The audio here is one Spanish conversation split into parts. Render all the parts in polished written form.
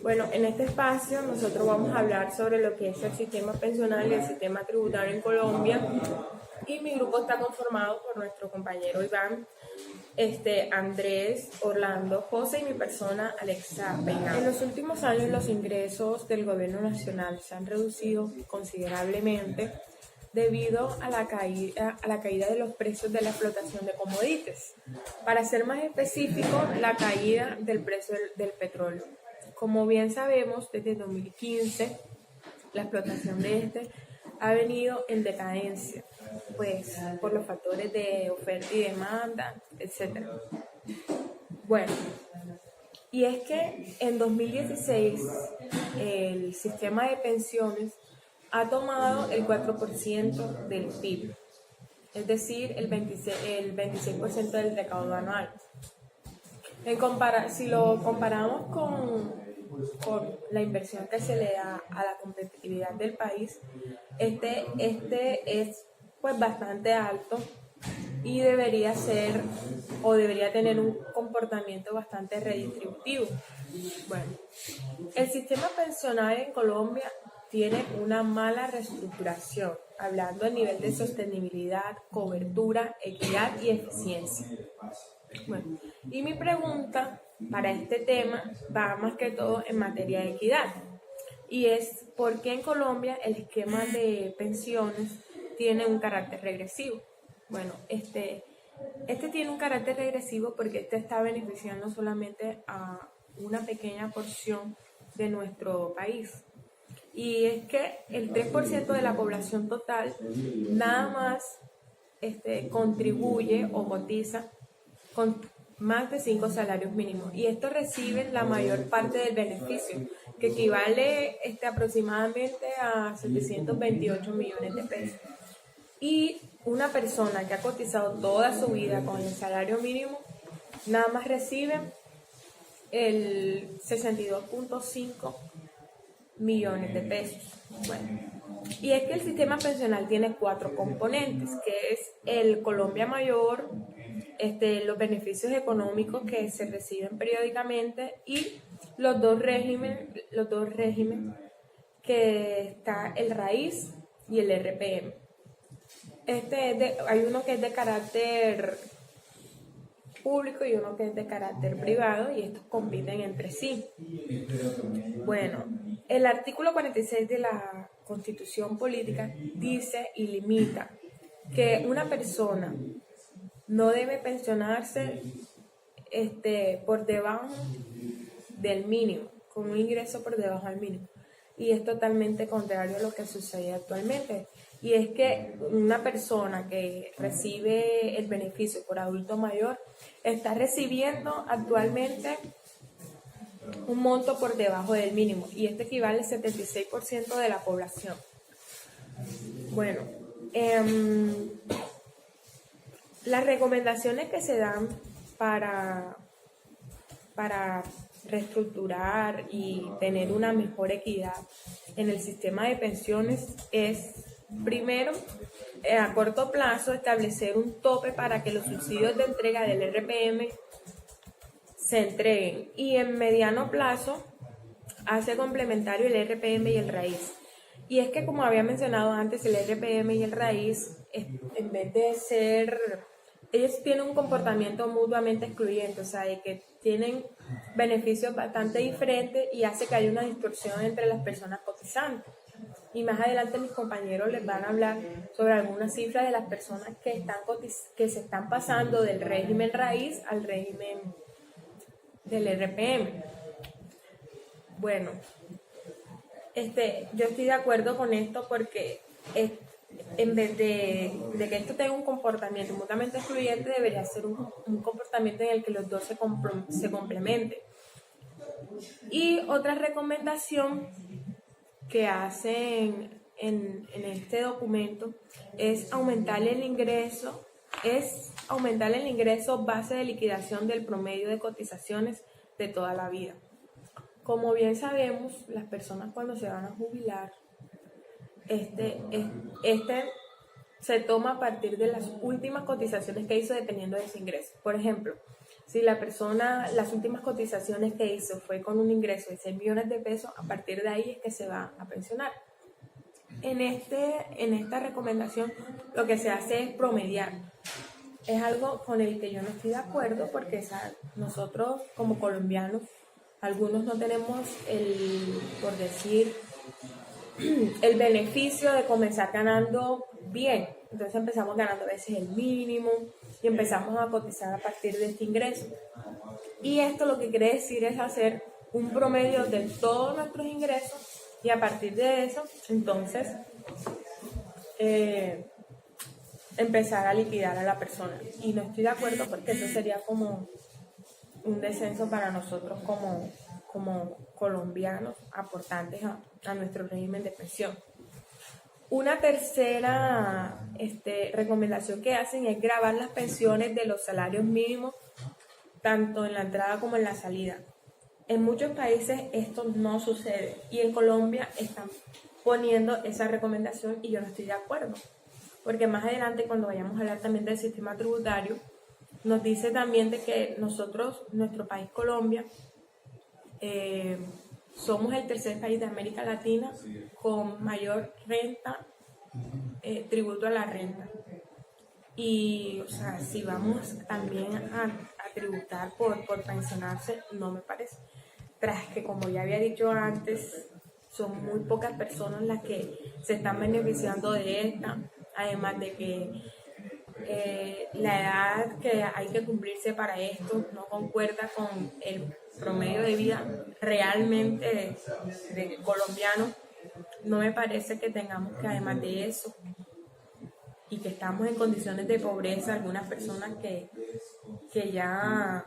Bueno, en este espacio nosotros vamos a hablar sobre lo que es el sistema pensional y el sistema tributario en Colombia. Y mi grupo está conformado por nuestro compañero Iván, Andrés, Orlando, José y mi persona Alexa Peinado. En los últimos años los ingresos del gobierno nacional se han reducido considerablemente debido a la caída de los precios de la explotación de commodities. Para ser más específico, la caída del precio del petróleo. Como bien sabemos, desde 2015 la explotación de ha venido en decadencia, pues por los factores de oferta y demanda, etc. Bueno, y es que en 2016 el sistema de pensiones ha tomado el 4% del PIB, es decir, el 26% del recaudo anual. Si lo comparamos con la inversión que se le da a la competitividad del país, este es pues bastante alto y debería tener un comportamiento bastante redistributivo. Bueno, el sistema pensional en Colombia tiene una mala reestructuración, hablando a nivel de sostenibilidad, cobertura, equidad y eficiencia. Bueno, y mi pregunta para este tema va más que todo en materia de equidad, y es ¿por qué en Colombia el esquema de pensiones tiene un carácter regresivo? Bueno, este tiene un carácter regresivo porque está beneficiando solamente a una pequeña porción de nuestro país. Y es que el 3% de la población total nada más contribuye o cotiza con más de 5 salarios mínimos, y estos reciben la mayor parte del beneficio, que equivale aproximadamente a 728 millones de pesos. Y una persona que ha cotizado toda su vida con el salario mínimo nada más recibe el 62.5 millones de pesos. Bueno, y es que el sistema pensional tiene 4 componentes, que es el Colombia Mayor, los beneficios económicos que se reciben periódicamente y los dos regímenes que está el raíz y el RPM. Hay uno que es de carácter público y uno que es de carácter privado, y estos compiten entre sí. Bueno, el artículo 46 de la Constitución Política dice y limita que una persona no debe pensionarse por debajo del mínimo, con un ingreso por debajo del mínimo. Y es totalmente contrario a lo que sucede actualmente. Y es que una persona que recibe el beneficio por adulto mayor está recibiendo actualmente un monto por debajo del mínimo, y esto equivale al 76% de la población. Bueno, las recomendaciones que se dan para reestructurar y tener una mejor equidad en el sistema de pensiones es, primero, a corto plazo, establecer un tope para que los subsidios de entrega del RPM se entreguen, y en mediano plazo hace complementario el RPM y el raíz. Y es que, como había mencionado antes, el RPM y el raíz, en vez de ser, ellos tienen un comportamiento mutuamente excluyente, o sea, de que tienen beneficios bastante diferentes, y hace que haya una distorsión entre las personas cotizantes. Y más adelante mis compañeros les van a hablar sobre algunas cifras de las personas que se están pasando del régimen raíz al régimen del RPM. Bueno, yo estoy de acuerdo con esto porque en vez de que esto tenga un comportamiento mutuamente excluyente, debería ser un comportamiento en el que los dos se complementen. Y otra recomendación que hacen en este documento es aumentar el ingreso base de liquidación del promedio de cotizaciones de toda la vida. Como bien sabemos, las personas cuando se van a jubilar, se toma a partir de las últimas cotizaciones que hizo dependiendo de su ingreso. Por ejemplo, Si la persona, las últimas cotizaciones que hizo fue con un ingreso de 6 millones de pesos, a partir de ahí es que se va a pensionar. En esta recomendación lo que se hace es promediar. Es algo con el que yo no estoy de acuerdo porque nosotros como colombianos, algunos no tenemos por decir, el beneficio de comenzar ganando bien. Entonces empezamos ganando a veces el mínimo y empezamos a cotizar a partir de este ingreso. Y esto lo que quiere decir es hacer un promedio de todos nuestros ingresos y a partir de eso, entonces, empezar a liquidar a la persona. Y no estoy de acuerdo porque eso sería como un descenso para nosotros como colombianos aportantes a nuestro régimen de pensión. Una tercera recomendación que hacen es grabar las pensiones de los salarios mínimos tanto en la entrada como en la salida. En muchos países esto no sucede y en Colombia están poniendo esa recomendación y yo no estoy de acuerdo, porque más adelante cuando vayamos a hablar también del sistema tributario, nos dice también de que nuestro país Colombia, somos el tercer país de América Latina con mayor renta, tributo a la renta. Y, o sea, si vamos también a tributar por pensionarse, no me parece. Tras que, como ya había dicho antes, son muy pocas personas las que se están beneficiando de esta, además de que la edad que hay que cumplirse para esto no concuerda con el promedio de vida realmente de colombiano. No me parece que tengamos que, además de eso, y que estamos en condiciones de pobreza, algunas personas que ya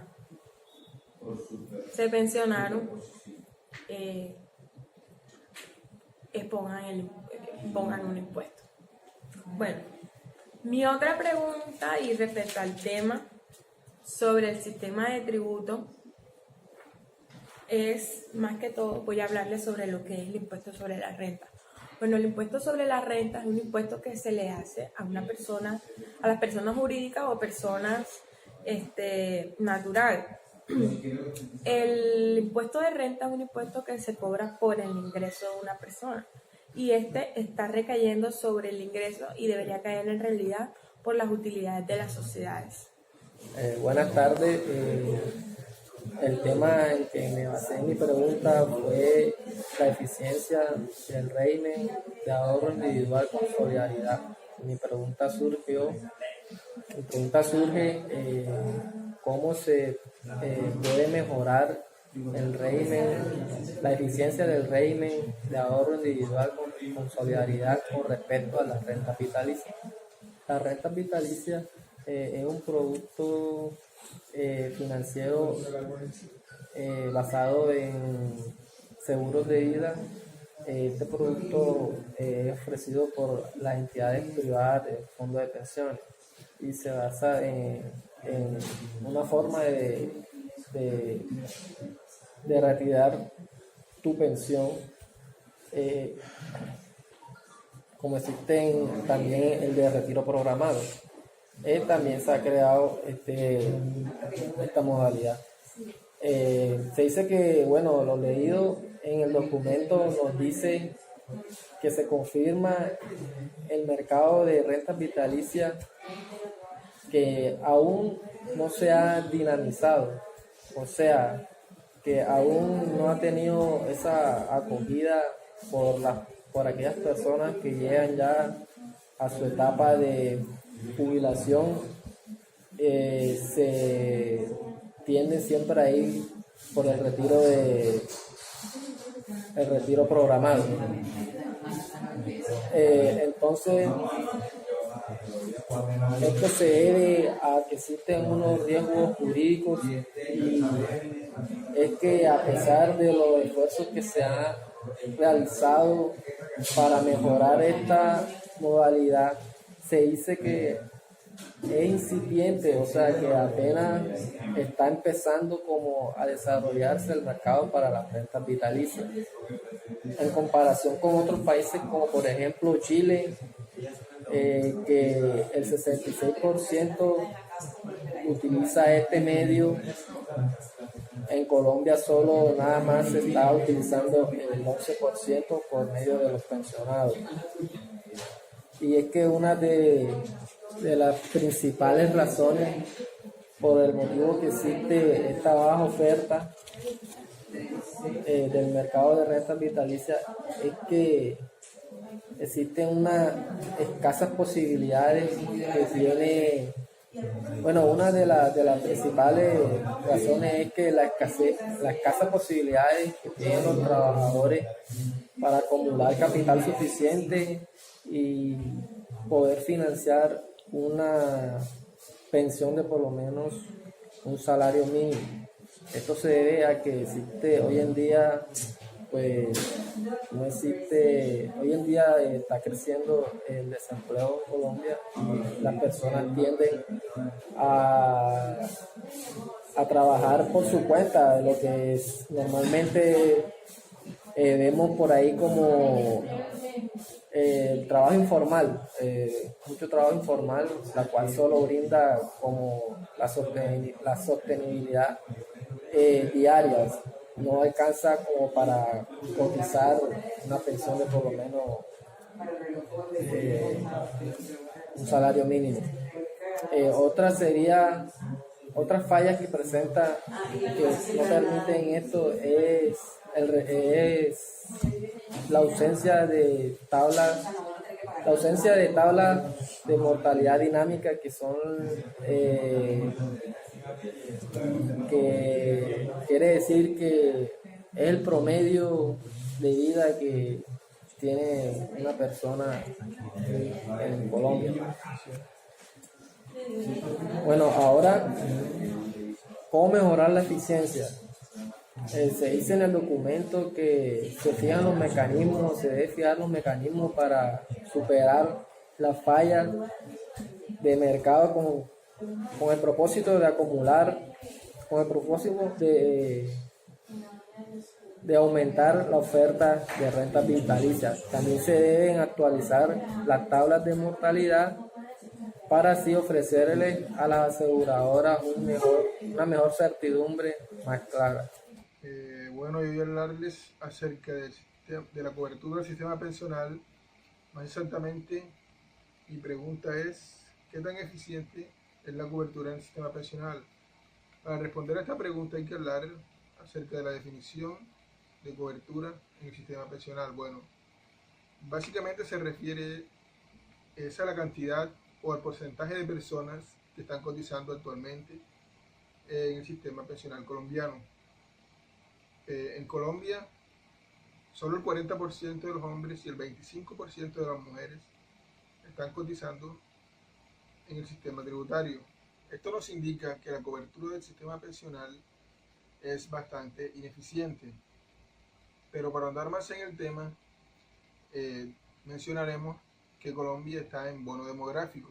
se pensionaron, pongan un impuesto. Bueno, mi otra pregunta y respecto al tema sobre el sistema de tributo es, más que todo, voy a hablarles sobre lo que es el impuesto sobre la renta. Bueno, el impuesto sobre la renta es un impuesto que se le hace a las personas jurídicas o personas naturales. El impuesto de renta es un impuesto que se cobra por el ingreso de una persona y está recayendo sobre el ingreso y debería caer en realidad por las utilidades de las sociedades. Buenas tardes. El tema en que me basé en mi pregunta fue la eficiencia del régimen de ahorro individual con solidaridad. Mi pregunta surge cómo se puede mejorar el régimen, la eficiencia del régimen de ahorro individual con solidaridad con respecto a la renta vitalicia. La renta vitalicia es un producto financiero basado en seguros de vida. Este producto es ofrecido por las entidades privadas de fondos de pensiones y se basa en una forma de retirar tu pensión, como existe también el de retiro programado. También se ha creado esta modalidad. Se dice que, bueno, lo leído en el documento nos dice que se confirma el mercado de rentas vitalicias que aún no se ha dinamizado, o sea, que aún no ha tenido esa acogida por aquellas personas que llegan ya a su etapa de jubilación. Se tiende siempre a ir por el retiro programado. Entonces, esto se debe a que existen unos riesgos jurídicos y es que a pesar de los esfuerzos que se han realizado para mejorar esta modalidad, se dice que es incipiente, o sea que apenas está empezando como a desarrollarse el mercado para las rentas vitalicias en comparación con otros países como por ejemplo Chile, que el 66% utiliza este medio, en Colombia solo nada más se está utilizando el 11% por medio de los pensionados. Y es que una de las principales razones por el motivo que existe esta baja oferta del mercado de rentas vitalicias es que existen unas escasas posibilidades que tiene. Bueno, una de las principales razones es que las escasas posibilidades que tienen los trabajadores para acumular capital suficiente y poder financiar una pensión de por lo menos un salario mínimo. Esto se debe a que existe hoy en día, pues no existe, hoy en día está creciendo el desempleo en Colombia y las personas tienden a trabajar por su cuenta, lo que normalmente vemos por ahí como el trabajo informal, mucho trabajo informal, la cual solo brinda como la sostenibilidad diaria, no alcanza como para cotizar una pensión de por lo menos un salario mínimo. Otras fallas que presenta que no permiten esto es la ausencia de tablas de mortalidad dinámica que son que quiere decir que es el promedio de vida que tiene una persona en Colombia. Bueno, ahora, ¿cómo mejorar la eficiencia? Se dice en el documento que se debe fijar los mecanismos para superar las fallas de mercado con el propósito de acumular, con el propósito de aumentar la oferta de rentas vitalicias. También se deben actualizar las tablas de mortalidad para así ofrecerle a las aseguradoras una mejor certidumbre más clara. Bueno, yo voy a hablarles acerca de la cobertura del sistema pensional. Más exactamente, mi pregunta es, ¿qué tan eficiente es la cobertura del sistema pensional? Para responder a esta pregunta hay que hablar acerca de la definición de cobertura en el sistema pensional. Bueno, básicamente se refiere a la cantidad o al porcentaje de personas que están cotizando actualmente en el sistema pensional colombiano. En Colombia, solo el 40% de los hombres y el 25% de las mujeres están cotizando en el sistema tributario. Esto nos indica que la cobertura del sistema pensional es bastante ineficiente. Pero para andar más en el tema, mencionaremos que Colombia está en bono demográfico.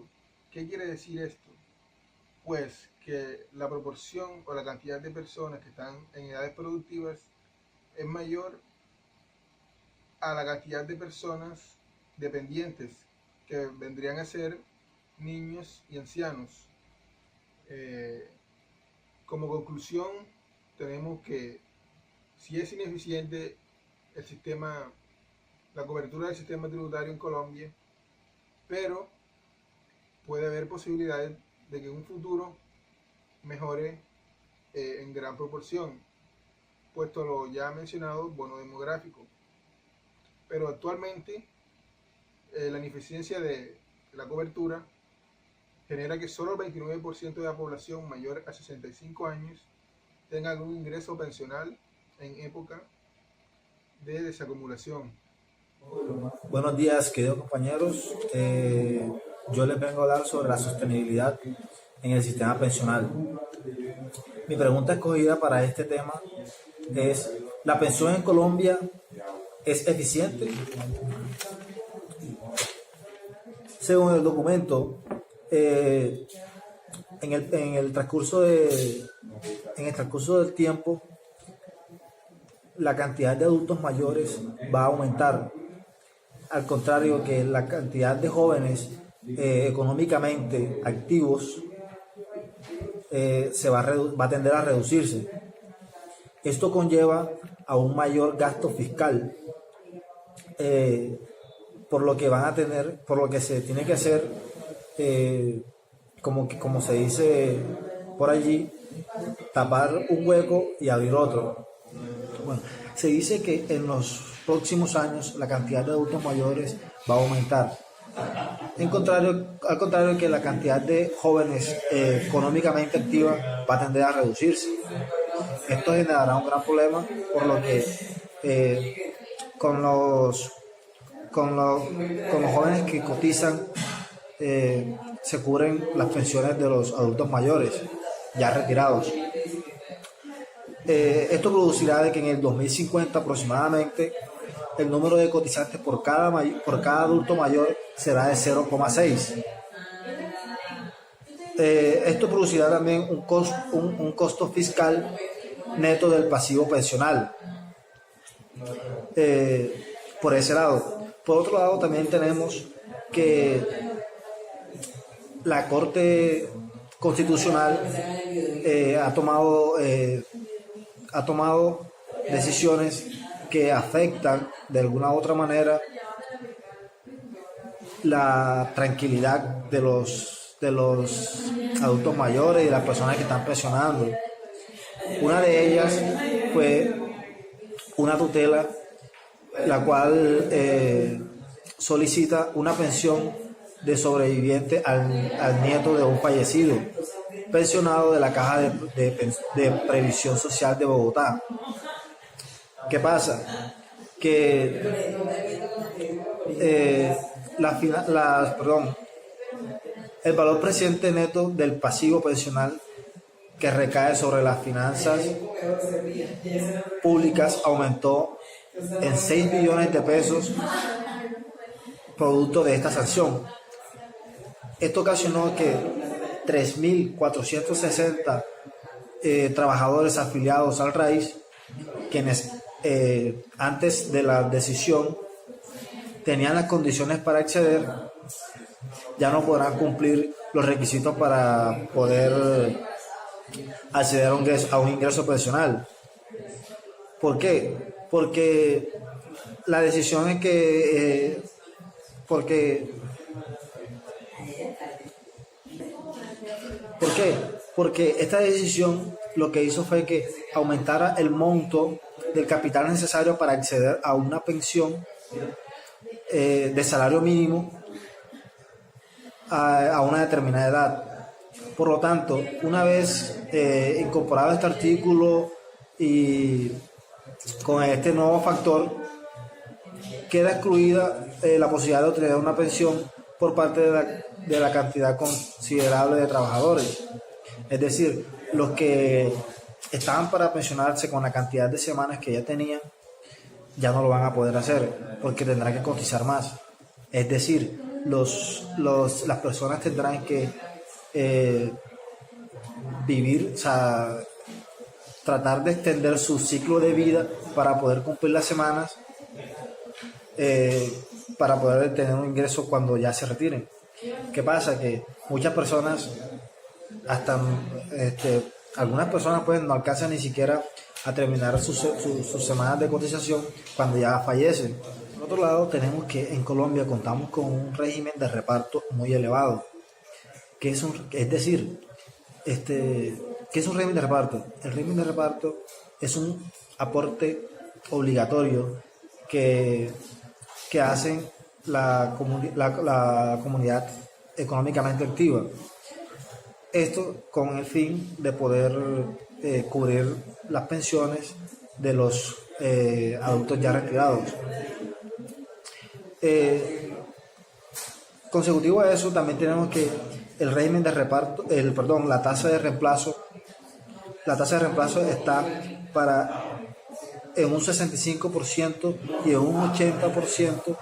¿Qué quiere decir esto? Pues que la proporción o la cantidad de personas que están en edades productivas es mayor a la cantidad de personas dependientes, que vendrían a ser niños y ancianos. Como conclusión, tenemos que si es ineficiente la cobertura del sistema tributario en Colombia, pero puede haber posibilidades de que en un futuro mejore en gran proporción, puesto lo ya mencionado bono demográfico. Pero actualmente la ineficiencia de la cobertura genera que solo el 29% de la población mayor a 65 años tenga algún ingreso pensional en época de desacumulación. Buenos días, queridos compañeros. Yo les vengo a hablar sobre la sostenibilidad en el sistema pensional. Mi pregunta escogida para este tema es: ¿la pensión en Colombia es eficiente? Según el documento, en el transcurso del tiempo, la cantidad de adultos mayores va a aumentar, al contrario que la cantidad de jóvenes económicamente activos va a tender a reducirse. Esto conlleva a un mayor gasto fiscal, por lo que se tiene que hacer, como se dice por allí, tapar un hueco y abrir otro. Bueno, se dice que en los próximos años la cantidad de adultos mayores va a aumentar. Al contrario que la cantidad de jóvenes económicamente activas va a tender a reducirse. Esto generará un gran problema, por lo que con los jóvenes que cotizan se cubren las pensiones de los adultos mayores ya retirados. Esto producirá de que en el 2050 aproximadamente el número de cotizantes por cada adulto mayor será de 0,6. Esto producirá también un costo fiscal neto del pasivo pensional. Por ese lado. Por otro lado, también tenemos que la Corte Constitucional ha tomado decisiones que afectan de alguna u otra manera la tranquilidad de los adultos mayores y de las personas que están pensionando. Una de ellas fue una tutela la cual solicita una pensión de sobreviviente al nieto de un fallecido pensionado de la Caja de Previsión Social de Bogotá. ¿Qué pasa? Que el valor presente neto del pasivo pensional que recae sobre las finanzas públicas aumentó en 6 billones de pesos producto de esta sanción. Esto ocasionó que 3.460 trabajadores afiliados al RAIS, quienes antes de la decisión tenían las condiciones para acceder, ya no podrán cumplir los requisitos para poder acceder a un ingreso pensional. ¿Por qué? Porque la decisión es que ¿por qué? Porque esta decisión lo que hizo fue que aumentara el monto del capital necesario para acceder a una pensión de salario mínimo a una determinada edad. Por lo tanto, una vez incorporado este artículo y con este nuevo factor, queda excluida la posibilidad de obtener una pensión por parte de la cantidad considerable de trabajadores. Es decir, los que estaban para pensionarse con la cantidad de semanas que ya tenían, ya no lo van a poder hacer porque tendrán que cotizar más. Es decir, las personas tendrán que vivir, o sea, tratar de extender su ciclo de vida para poder cumplir las semanas, para poder tener un ingreso cuando ya se retiren. ¿Qué pasa? Que muchas personas, hasta algunas personas pues no alcanzan ni siquiera a terminar sus semanas de cotización cuando ya fallecen. Por otro lado, tenemos que en Colombia contamos con un régimen de reparto muy elevado. ¿Qué es decir, ¿qué es un régimen de reparto? El régimen de reparto es un aporte obligatorio que hacen la comunidad económicamente activa. Esto con el fin de poder cubrir las pensiones de los adultos ya retirados. Consecutivo a eso, también tenemos que el régimen de reparto, la tasa de reemplazo está en un 65% y en un 80%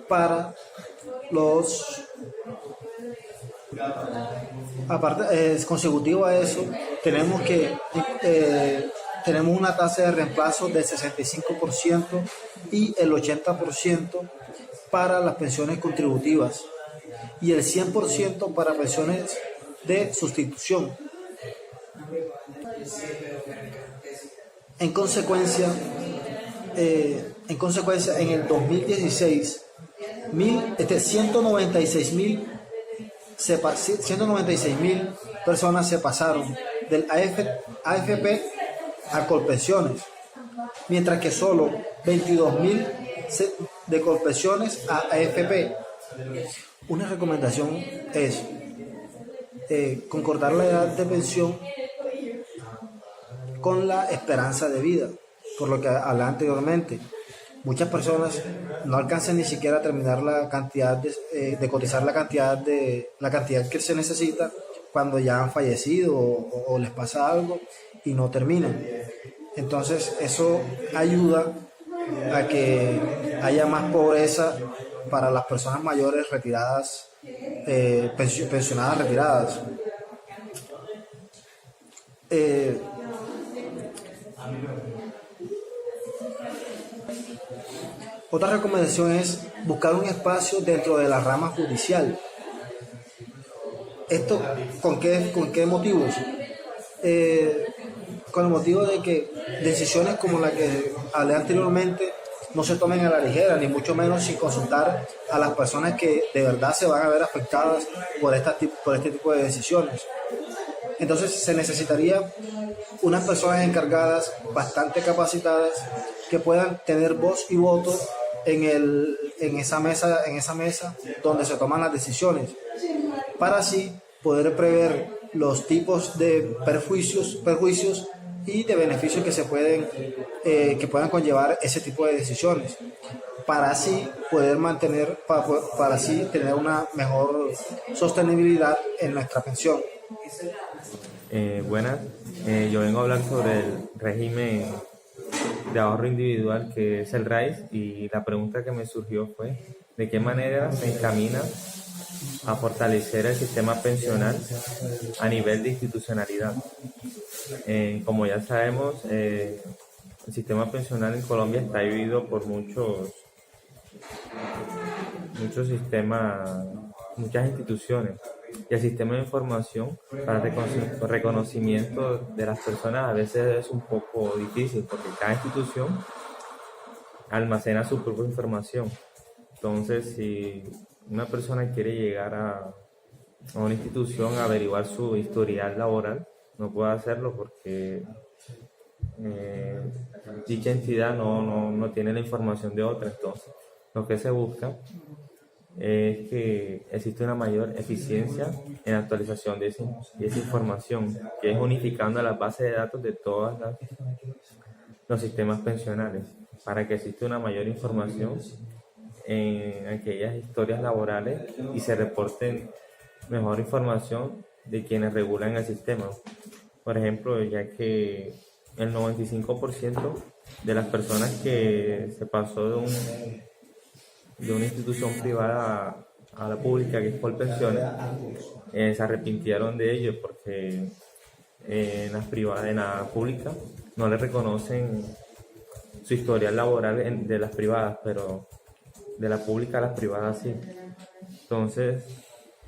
para los. Aparte, consecutivo a eso, tenemos una tasa de reemplazo del 65% y el 80% para las pensiones contributivas. y el 100% para pensiones de sustitución. En consecuencia, en el 2016, 196.000 personas se pasaron del AFP a Colpensiones, mientras que solo 22.000 de Colpensiones a AFP. Una recomendación es concordar la edad de pensión con la esperanza de vida, por lo que hablé anteriormente. Muchas personas no alcanzan ni siquiera a terminar la cantidad de cotizar la cantidad que se necesita cuando ya han fallecido o les pasa algo y no terminan. Entonces eso ayuda a que haya más pobreza para las personas mayores retiradas, pensionadas retiradas. Otra recomendación es buscar un espacio dentro de la rama judicial. ¿Esto con qué motivos? Con el motivo de que decisiones como la que hablé anteriormente no se tomen a la ligera, ni mucho menos sin consultar a las personas que de verdad se van a ver afectadas por este tipo de decisiones. Entonces se necesitaría unas personas encargadas, bastante capacitadas, que puedan tener voz y voto en esa mesa donde se toman las decisiones, para así poder prever los tipos de perjuicios y de beneficios que puedan conllevar ese tipo de decisiones, para así poder para así tener una mejor sostenibilidad en nuestra pensión. Buenas, yo vengo a hablar sobre el régimen de ahorro individual que es el RAIS, y la pregunta que me surgió fue ¿de qué manera se encamina a fortalecer el sistema pensional a nivel de institucionalidad? Como ya sabemos, el sistema pensional en Colombia está dividido por muchos sistemas, muchas instituciones, y el sistema de información para reconocimiento de las personas a veces es un poco difícil, porque cada institución almacena su propia información. Entonces, si una persona quiere llegar a una institución a averiguar su historial laboral, no puede hacerlo porque dicha entidad no tiene la información de otra. Entonces, lo que se busca es que existe una mayor eficiencia en la actualización de esa información, que es unificando las bases de datos de todos los sistemas pensionales, para que exista una mayor información en aquellas historias laborales y se reporten mejor información de quienes regulan el sistema. Por ejemplo, ya que el 95% de las personas que se pasó de una institución privada a la pública, que es Colpensiones, se arrepintieron de ello, porque en la pública no le reconocen su historial laboral de las privadas, pero de la pública a las privadas sí. Entonces,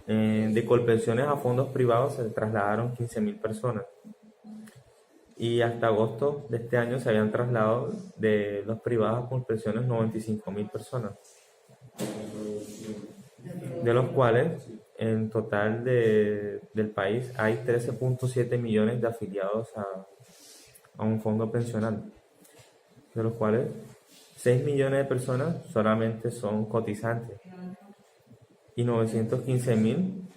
de Colpensiones a fondos privados se trasladaron 15.000 personas, y hasta agosto de este año se habían trasladado de los privados a Colpensiones 95.000 personas, de los cuales en total del país hay 13.7 millones de afiliados a un fondo pensional, de los cuales 6 millones de personas solamente son cotizantes y 915.000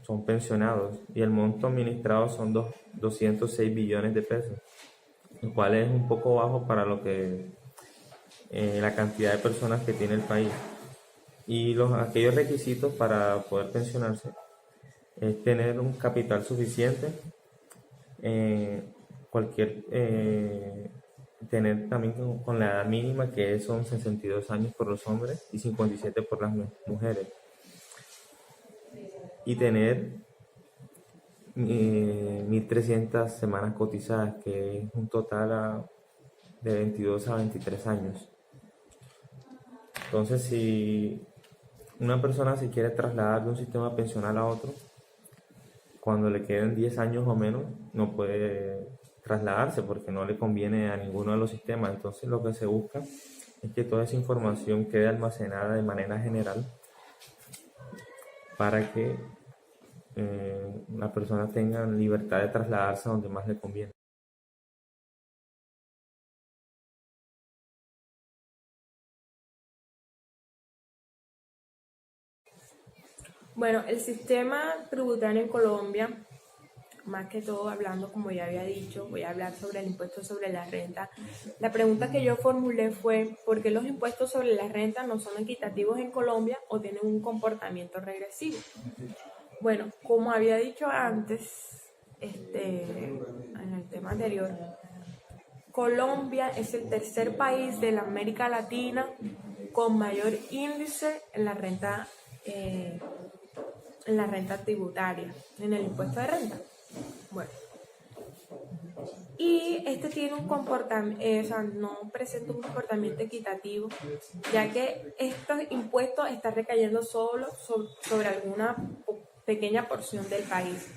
son pensionados, y el monto administrado son 206 billones de pesos, lo cual es un poco bajo para lo que la cantidad de personas que tiene el país. Y aquellos requisitos para poder pensionarse es tener un capital suficiente, tener también con la edad mínima, que son 62 años por los hombres y 57 por las mujeres, y tener 1.300 semanas cotizadas, que es un total de 22 a 23 años. Entonces, si una persona se quiere trasladar de un sistema pensional a otro, cuando le queden 10 años o menos, no puede trasladarse porque no le conviene a ninguno de los sistemas. Entonces lo que se busca es que toda esa información quede almacenada de manera general para que las personas tengan libertad de trasladarse a donde más le conviene. Bueno, el sistema tributario en Colombia, más que todo hablando, como ya había dicho, voy a hablar sobre el impuesto sobre la renta. La pregunta que yo formulé fue, ¿por qué los impuestos sobre la renta no son equitativos en Colombia o tienen un comportamiento regresivo? Bueno, como había dicho antes, en el tema anterior, Colombia es el tercer país de la América Latina con mayor índice en la renta tributaria, en el impuesto de renta. Bueno, y este tiene un comportamiento, no presenta un comportamiento equitativo, ya que estos impuestos están recayendo solo sobre alguna pequeña porción del país.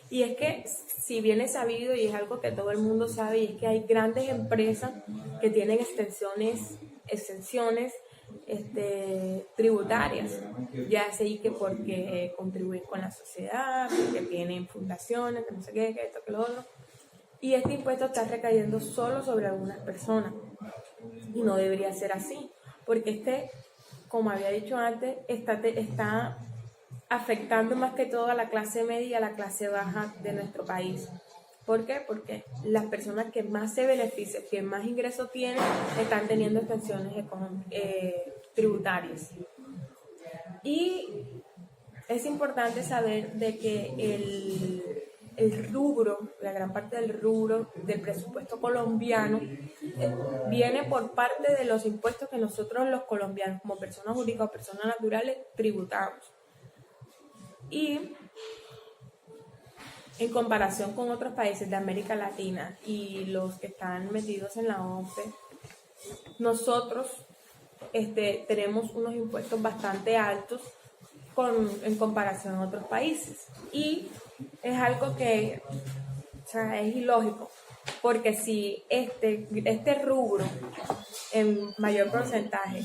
Y es que, si bien es sabido y es algo que todo el mundo sabe, y es que hay grandes empresas que tienen exenciones tributarias, ya sé que porque contribuyen con la sociedad, que tienen fundaciones, que no sé qué, que esto, que lo otro, y este impuesto está recayendo solo sobre algunas personas, y no debería ser así, porque como había dicho antes, está afectando más que todo a la clase media y a la clase baja de nuestro país. ¿Por qué? Porque las personas que más se benefician, que más ingresos tienen, están teniendo extensiones tributarias. Y es importante saber de que el rubro, la gran parte del rubro del presupuesto colombiano viene por parte de los impuestos que nosotros los colombianos, como personas jurídicas o personas naturales, tributamos. Y en comparación con otros países de América Latina y los que están metidos en la OCDE, nosotros tenemos unos impuestos bastante altos en comparación a otros países. Y es algo que, es ilógico, porque si este rubro en mayor porcentaje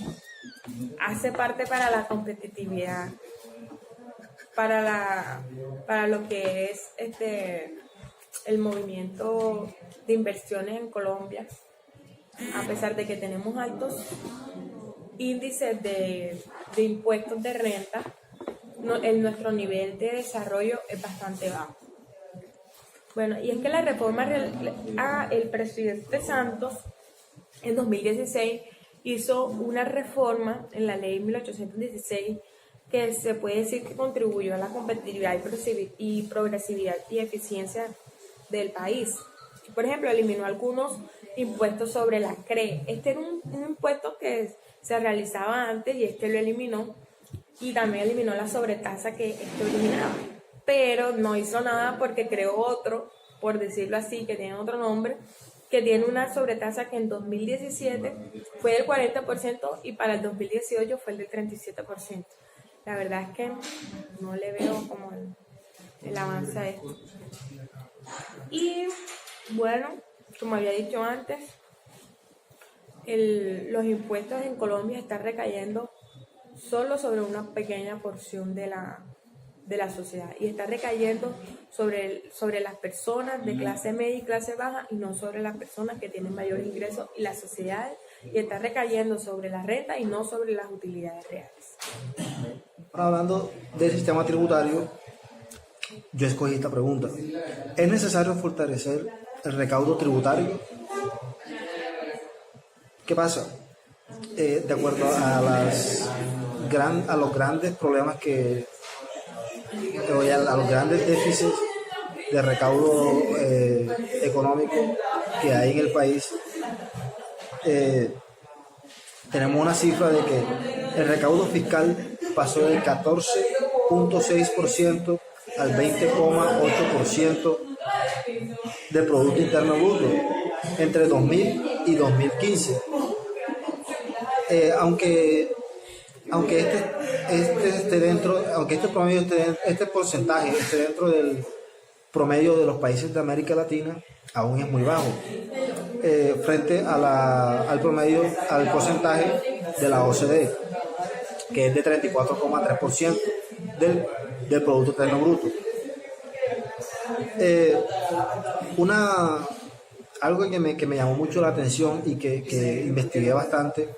hace parte para la competitividad, para lo que es el movimiento de inversiones en Colombia, a pesar de que tenemos altos índices de impuestos de renta, nuestro nivel de desarrollo es bastante bajo. Bueno, y es que la reforma el presidente Santos en 2016 hizo una reforma en la ley 1816 que se puede decir que contribuyó a la competitividad y progresividad y eficiencia del país. Por ejemplo, eliminó algunos impuestos sobre la CRE. Este era un impuesto que se realizaba antes y lo eliminó, y también eliminó la sobretasa que originaba. Pero no hizo nada porque creó otro, por decirlo así, que tiene otro nombre, que tiene una sobretasa que en 2017 fue del 40% y para el 2018 fue el del 37%. La verdad es que no le veo como el avance a esto. Y bueno, como había dicho antes, los impuestos en Colombia están recayendo solo sobre una pequeña porción de la sociedad, y está recayendo sobre las personas de clase media y clase baja, y no sobre las personas que tienen mayores ingresos y las sociedades, y está recayendo sobre la renta y no sobre las utilidades reales. Hablando del sistema tributario, yo escogí esta pregunta. ¿Es necesario fortalecer el recaudo tributario? ¿Qué pasa? De acuerdo a los grandes problemas a los grandes déficits de recaudo económico que hay en el país, tenemos una cifra de que el recaudo fiscal pasó del 14.6% al 20.8% del Producto Interno Bruto entre 2000 y 2015. Aunque esté dentro, aunque este promedio este porcentaje esté dentro del promedio de los países de América Latina, aún es muy bajo, frente al promedio, al porcentaje de la OCDE, que es de 34,3% del Producto Interno Bruto. Algo que me llamó mucho la atención y que investigué bastante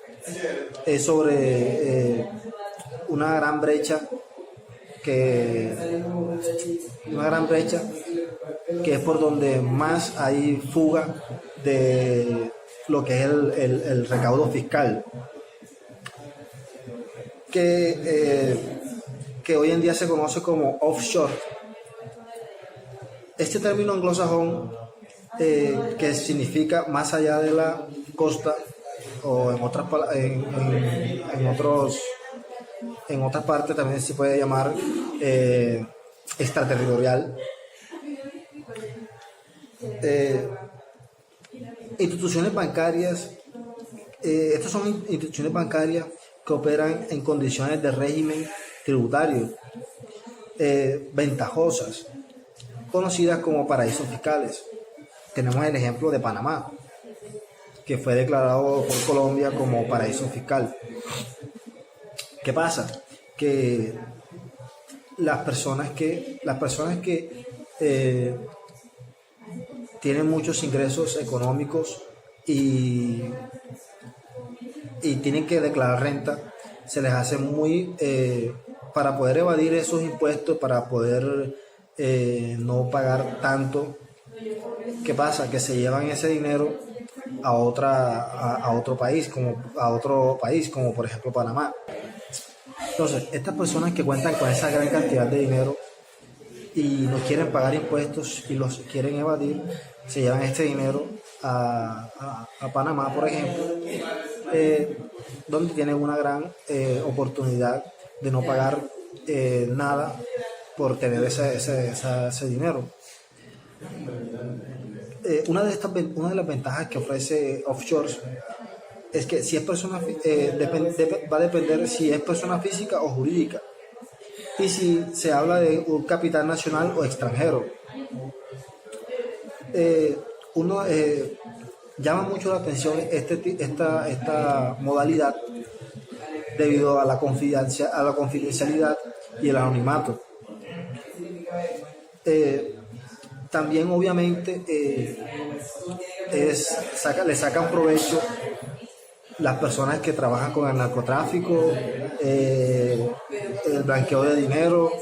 es sobre una gran brecha que es por donde más hay fuga de lo que es el recaudo fiscal, que hoy en día se conoce como offshore. Este término anglosajón, que significa más allá de la costa, o en otras partes también se puede llamar extraterritorial. Instituciones bancarias, estas son instituciones bancarias que operan en condiciones de régimen tributario ventajosas, conocidas como paraísos fiscales. Tenemos el ejemplo de Panamá, que fue declarado por Colombia como paraíso fiscal. ¿Qué pasa? Que las personas que tienen muchos ingresos económicos y tienen que declarar renta, se les hace muy para poder evadir esos impuestos, para poder no pagar tanto. ¿Qué pasa? Que se llevan ese dinero a otro país, como por ejemplo Panamá. Entonces, estas personas que cuentan con esa gran cantidad de dinero y no quieren pagar impuestos y los quieren evadir, se llevan este dinero a Panamá, por ejemplo, donde tienen una gran oportunidad de no pagar nada por tener ese dinero. Una de las ventajas que ofrece offshore es que si es va a depender si es persona física o jurídica, y si se habla de un capital nacional o extranjero. Llama mucho la atención esta modalidad debido a la confidencialidad y el anonimato. También obviamente le sacan provecho las personas que trabajan con el narcotráfico, el blanqueo de dinero,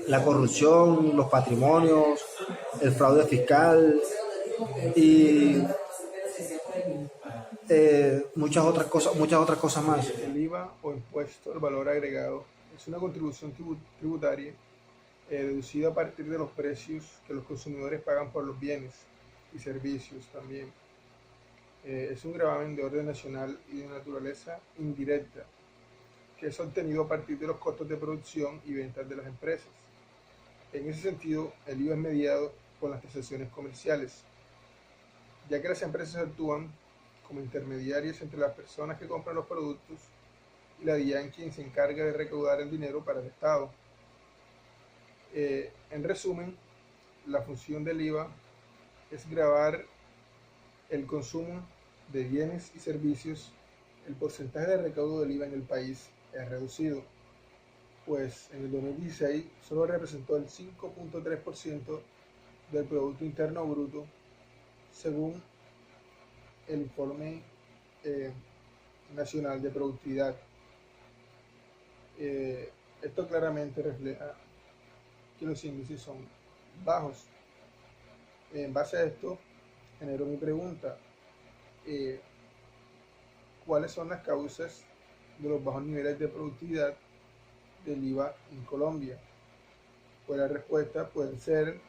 la corrupción, los patrimonios, el fraude fiscal y muchas otras cosas más. El IVA o impuesto al valor agregado es una contribución tributaria deducida a partir de los precios que los consumidores pagan por los bienes y servicios también. Es un gravamen de orden nacional y de naturaleza indirecta, que es obtenido a partir de los costos de producción y ventas de las empresas. En ese sentido, el IVA es mediado por las transacciones comerciales, ya que las empresas actúan como intermediarias entre las personas que compran los productos y la DIAN, quien se encarga de recaudar el dinero para el Estado. En resumen, la función del IVA es gravar el consumo de bienes y servicios. El porcentaje de recaudo del IVA en el país es reducido, pues en el 2016 solo representó el 5.3% del Producto Interno Bruto, según el Informe Nacional de Productividad. Esto claramente refleja que los índices son bajos. En base a esto, genero mi pregunta: ¿cuáles son las causas de los bajos niveles de productividad del IVA en Colombia? Pues la respuesta pueden ser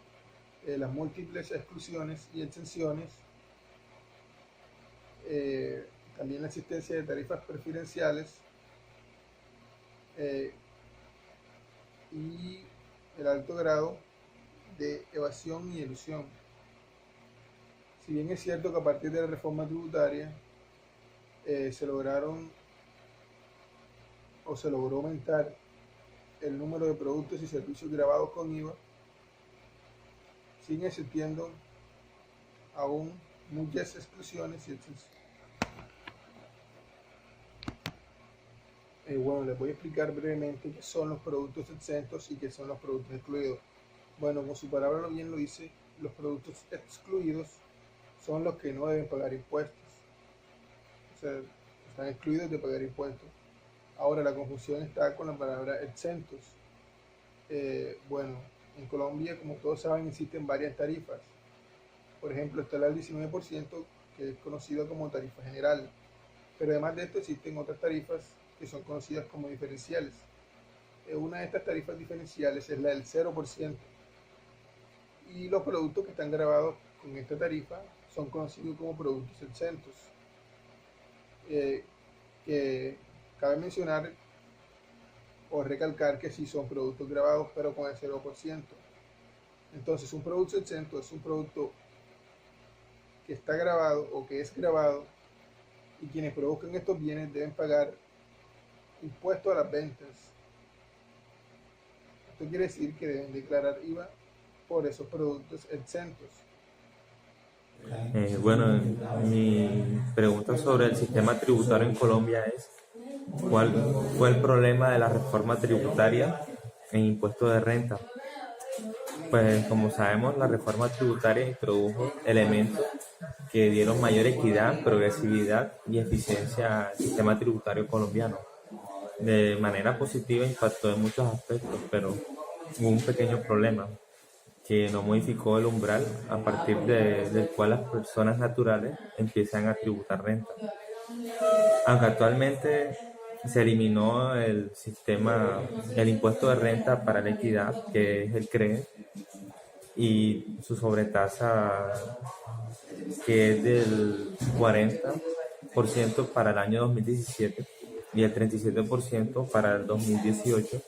las múltiples exclusiones y exenciones, también la existencia de tarifas preferenciales y el alto grado de evasión y elusión. Si bien es cierto que a partir de la reforma tributaria se lograron o se logró aumentar el número de productos y servicios grabados con IVA, siguen existiendo aún muchas exclusiones y exenciones. Bueno, les voy a explicar brevemente qué son los productos exentos y qué son los productos excluidos. Bueno, como su palabra bien lo dice, los productos excluidos son los que no deben pagar impuestos. O sea, están excluidos de pagar impuestos. Ahora, la confusión está con la palabra exentos. Bueno, en Colombia, como todos saben, existen varias tarifas. Por ejemplo, está la del 19%, que es conocida como tarifa general. Pero además de esto, existen otras tarifas que son conocidas como diferenciales. Una de estas tarifas diferenciales es la del 0%. Y los productos que están grabados con esta tarifa son conocidos como productos exentos. Que cabe mencionar o recalcar que sí son productos grabados, pero con el 0%. Entonces, un producto exento es un producto que está grabado o que es grabado, y quienes produzcan estos bienes deben pagar impuesto a las ventas. Esto quiere decir que deben declarar IVA por esos productos exentos. Bueno, mi pregunta sobre el sistema tributario en Colombia es: ¿cuál fue el problema de la reforma tributaria en impuesto de renta? Pues como sabemos, la reforma tributaria introdujo elementos que dieron mayor equidad, progresividad y eficiencia al sistema tributario colombiano. De manera positiva impactó en muchos aspectos, pero hubo un pequeño problema, que no modificó el umbral a partir del cual las personas naturales empiezan a tributar renta. Aunque actualmente se eliminó el impuesto de renta para la equidad, que es el CREE, y su sobretasa, que es del 40% para el año 2017 y el 37% para el 2018.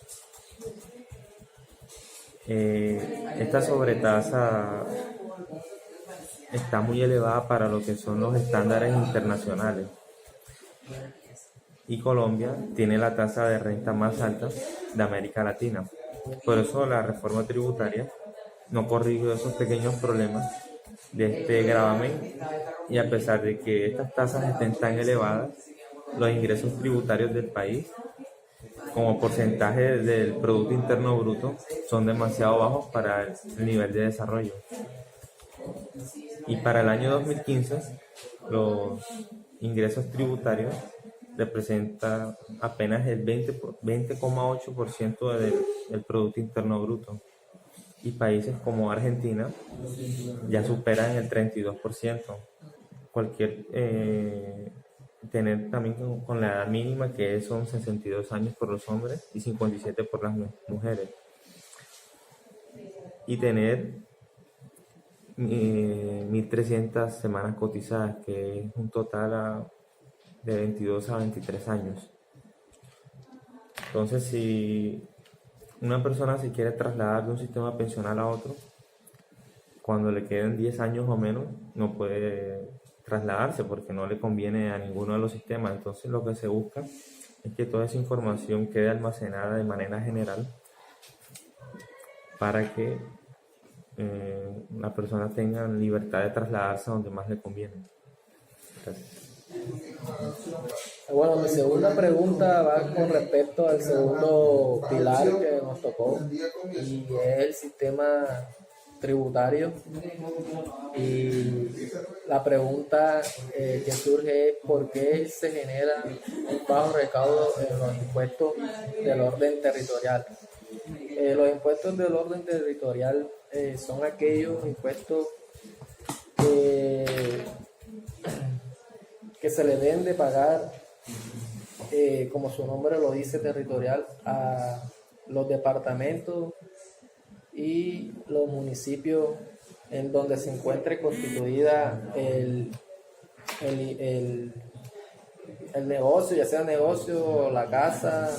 Esta sobretasa está muy elevada para lo que son los estándares internacionales, y Colombia tiene la tasa de renta más alta de América Latina. Por eso la reforma tributaria no corrigió esos pequeños problemas de este gravamen, y a pesar de que estas tasas estén tan elevadas, los ingresos tributarios del país como porcentaje del Producto Interno Bruto son demasiado bajos para el nivel de desarrollo. Y para el año 2015, los ingresos tributarios representan apenas el 20,8% del Producto Interno Bruto. Y países como Argentina ya superan el 32%. Tener también con la edad mínima, que son 62 años por los hombres y 57 por las mujeres, y tener 1.300 semanas cotizadas, que es un total de 22 a 23 años. Entonces, si una persona se quiere trasladar de un sistema pensional a otro, cuando le queden 10 años o menos, no puede trasladarse porque no le conviene a ninguno de los sistemas. Entonces, lo que se busca es que toda esa información quede almacenada de manera general para que la persona tenga libertad de trasladarse a donde más le conviene. Gracias. Bueno, mi segunda pregunta va con respecto al segundo pilar que nos tocó, y es el sistema tributario. Y la pregunta que surge es: ¿por qué se genera un bajo recaudo en los impuestos del orden territorial? Los impuestos del orden territorial son aquellos impuestos que se le deben de pagar, como su nombre lo dice, territorial, a los departamentos y los municipios en donde se encuentre constituida el negocio, ya sea negocio, la casa,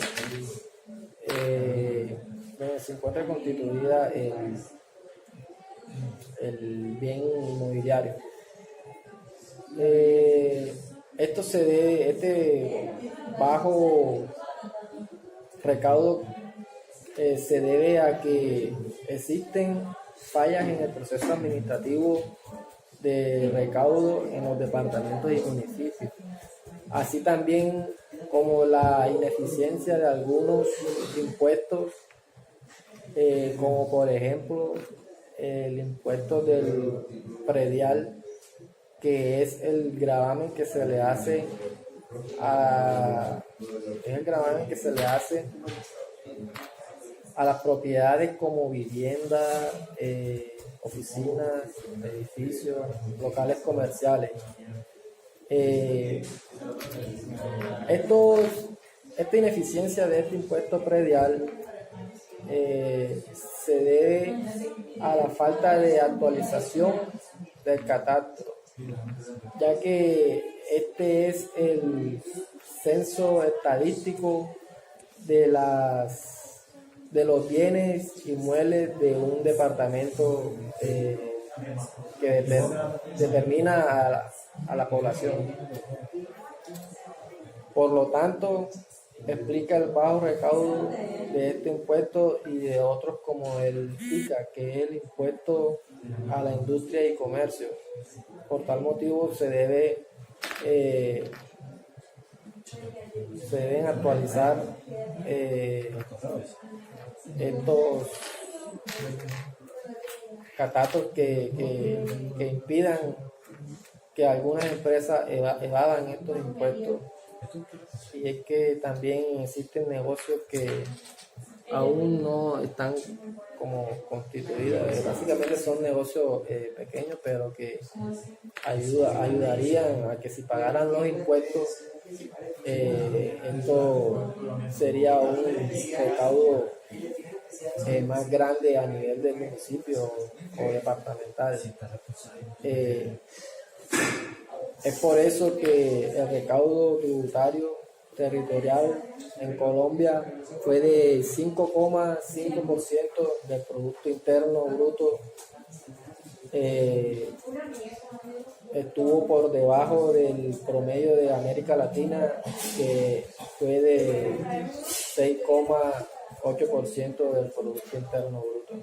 donde se encuentre constituida el bien inmobiliario. Este bajo recaudo se debe a que existen fallas en el proceso administrativo de recaudo en los departamentos y municipios, así también como la ineficiencia de algunos impuestos, como por ejemplo el impuesto del predial, que es el gravamen que se le hace a las propiedades como vivienda, oficinas, edificios, locales comerciales. Esta ineficiencia de este impuesto predial se debe a la falta de actualización del catastro, ya que este es el censo estadístico de los bienes inmuebles de un departamento que determina a la población. Por lo tanto, explica el bajo recaudo de este impuesto y de otros como el ICA, que es el impuesto a la industria y comercio. Por tal motivo se deben actualizar estos catastros que impidan que algunas empresas evadan estos impuestos. Y es que también existen negocios que aún no están como constituidos, básicamente son negocios pequeños, pero que ayudarían a que si pagaran los impuestos, esto sería un recaudo más grande a nivel del municipio o departamental. Es por eso que el recaudo tributario territorial en Colombia fue de 5,5% del Producto Interno Bruto. Estuvo por debajo del promedio de América Latina, que fue de 6,8% del Producto Interno Bruto.